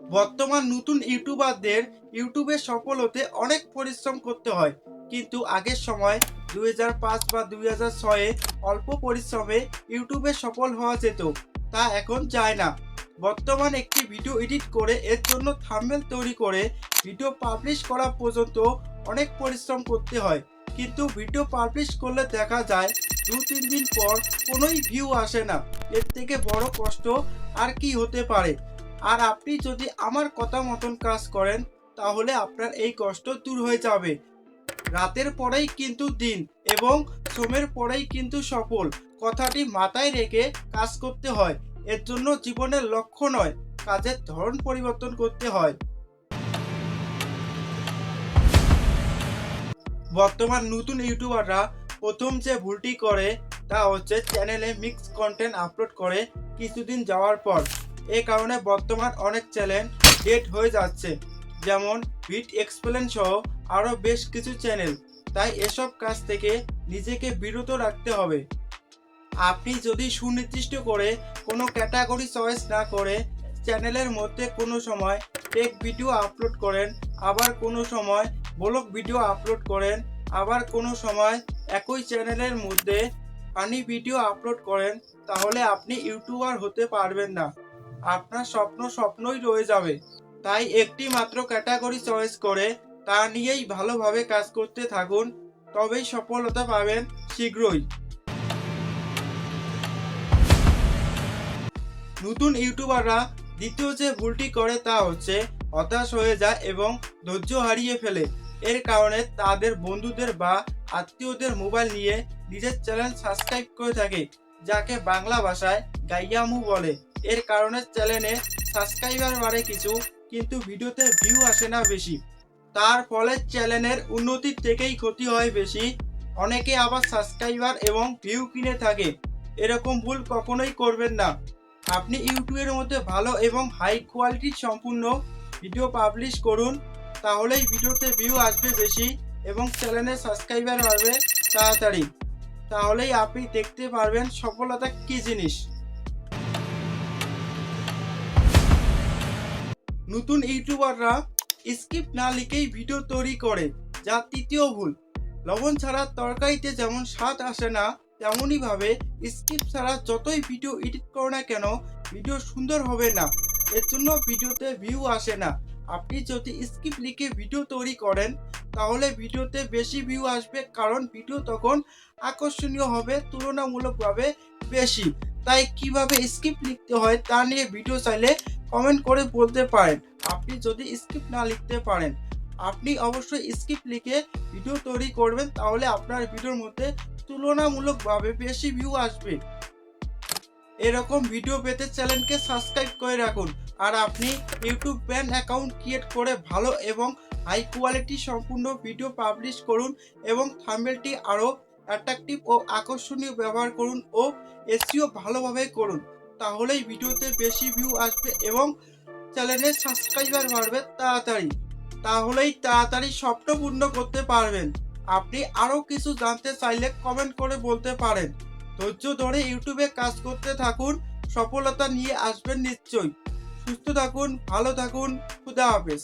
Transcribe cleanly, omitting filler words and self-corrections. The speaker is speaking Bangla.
বর্তমান নতুন ইউটিউবারদের ইউটিউবে সফল হতে অনেক পরিশ্রম করতে হয়, কিন্তু আগের সময় 2005 বা 2006-এ অল্প পরিশ্রমে ইউটিউবে সফল হওয়া যেত, তা এখন যায় না। বর্তমান একটি ভিডিও এডিট করে এর জন্য থাম্বনেল তৈরি করে ভিডিও পাবলিশ করা পর্যন্ত অনেক পরিশ্রম করতে হয়, কিন্তু ভিডিও পাবলিশ করলে দেখা যায় 2-3 দিন পর কোনোই ভিউ আসে না। এর থেকে বড় কষ্ট আর কি হতে পারে? আর আপনি যদি আমার কথা মতন কাজ করেন, তাহলে আপনার এই কষ্ট দূর হয়ে যাবে। রাতের পরেই কিন্তু দিন এবং শ্রমের পরেই কিন্তু সফল কথাটি মাথায় রেখে কাজ করতে হয়। এর জন্য জীবনের লক্ষ্য নয়, কাজের ধরন পরিবর্তন করতে হয়। বর্তমান নতুন ইউটিউবাররা প্রথম যে ভুলটি করে তা হচ্ছে চ্যানেলে মিক্স কন্টেন্ট আপলোড করে কিছুদিন যাওয়ার পর। এ কারণে বর্তমান অনেক চ্যানেল ডেড হয়ে যাচ্ছে, যেমন ভিট এক্সপ্লেন সহ আরও বেশ কিছু চ্যানেল। তাই এসব কাজ থেকে নিজেকে বিরত রাখতে হবে। আপনি যদি সুনির্দিষ্ট করে কোনো ক্যাটাগরি চয়েস না করে চ্যানেলের মধ্যে কোনো সময় টেক ভিডিও আপলোড করেন, আবার কোনো সময় ব্লগ ভিডিও আপলোড করেন, আবার কোনো সময় একই চ্যানেলের মধ্যে ফানি ভিডিও আপলোড করেন, তাহলে আপনি ইউটিউবার হতে পারবেন না। আপনার স্বপ্নই রয়ে যাবে। তাই একটি মাত্র ক্যাটাগরি চয়েস করে তা নিয়েই ভালোভাবে কাজ করতে থাকুন, তবেই সফলতা পাবেন শীঘ্রই। নতুন ইউটিউবাররা দ্বিতীয় যে ভুলটি করে তা হচ্ছে হতাশ হয়ে যায় এবং ধৈর্য হারিয়ে ফেলে। এর কারণে তাদের বন্ধুদের বা আত্মীয়দের মোবাইল নিয়ে নিজের চ্যানেল সাবস্ক্রাইব করে থাকে, যাকে বাংলা ভাষায় গাইয়ামু বলে। এর কারণে চ্যানেলে সাবস্ক্রাইবার বাড়ে কিছু, কিন্তু ভিডিওতে ভিউ আসে না বেশি। তার ফলে চ্যানেলের উন্নতির থেকেই ক্ষতি হয় বেশি। অনেকে আবার সাবস্ক্রাইবার এবং ভিউ কিনে থাকে। এরকম ভুল কখনোই করবেন না। আপনি ইউটিউবের মধ্যে ভালো এবং হাই কোয়ালিটির সম্পূর্ণ ভিডিও পাবলিশ করুন, তাহলেই ভিডিওতে ভিউ আসবে বেশি এবং চ্যানেলের সাবস্ক্রাইবার বাড়বে তাড়াতাড়ি। তাহলেই আপনি দেখতে পারবেন সফলতা কী জিনিস। নতুন ইউটিউবাররা স্ক্রিপ্ট না লিখেই ভিডিও তৈরি করে, যা তৃতীয় ভুল। লবণ ছাড়া তরকারিতে যেমন স্বাদ আসে না, তেমনইভাবে স্ক্রিপ্ট ছাড়া যতই ভিডিও এডিট করো না কেন, ভিডিও সুন্দর হবে না। এর জন্য ভিডিওতে ভিউ আসে না। আপনি যদি স্ক্রিপ্ট লিখে ভিডিও তৈরি করেন, তাহলে ভিডিওতে বেশি ভিউ আসবে, কারণ ভিডিও তখন আকর্ষণীয় হবে তুলনামূলকভাবে বেশি। তাই কিভাবে স্ক্রিপ্ট লিখতে হয় তা নিয়ে ভিডিও চাইলে কমেন্ট করে বলতে পারেন। আপনি যদি স্ক্রিপ্ট না লিখতে পারেন, আপনি অবশ্যই স্ক্রিপ্ট লিখে ভিডিও তৈরি করবেন, তাহলে আপনার ভিডিওর মধ্যে তুলনামূলকভাবে বেশি ভিউ আসবে। এরকম ভিডিও পেতে চ্যানেলকে সাবস্ক্রাইব করে রাখুন। আর আপনি ইউটিউব ব্যান অ্যাকাউন্ট ক্রিয়েট করে ভালো এবং হাই কোয়ালিটি সম্পূর্ণ ভিডিও পাবলিশ করুন এবং থাম্বনেলটি আরও অ্যাট্রাকটিভ ও আকর্ষণীয় ব্যবহার করুন ও এসইও ভালোভাবে করুন। তাহলেই ভিডিওতে বেশি ভিউ আসবে এবং চ্যানেলের সাবস্ক্রাইবার বাড়বে তাড়াতাড়ি। তাহলেই তাড়াতাড়ি স্বপ্ন পূর্ণ করতে পারবেন। আপনি আরও কিছু জানতে চাইলে কমেন্ট করে বলতে পারেন। ধৈর্য ধরে ইউটিউবে কাজ করতে থাকুন, সফলতা নিয়ে আসবেন নিশ্চয়ই। সুস্থ থাকুন, ভালো থাকুন, খুদা হাফেজ।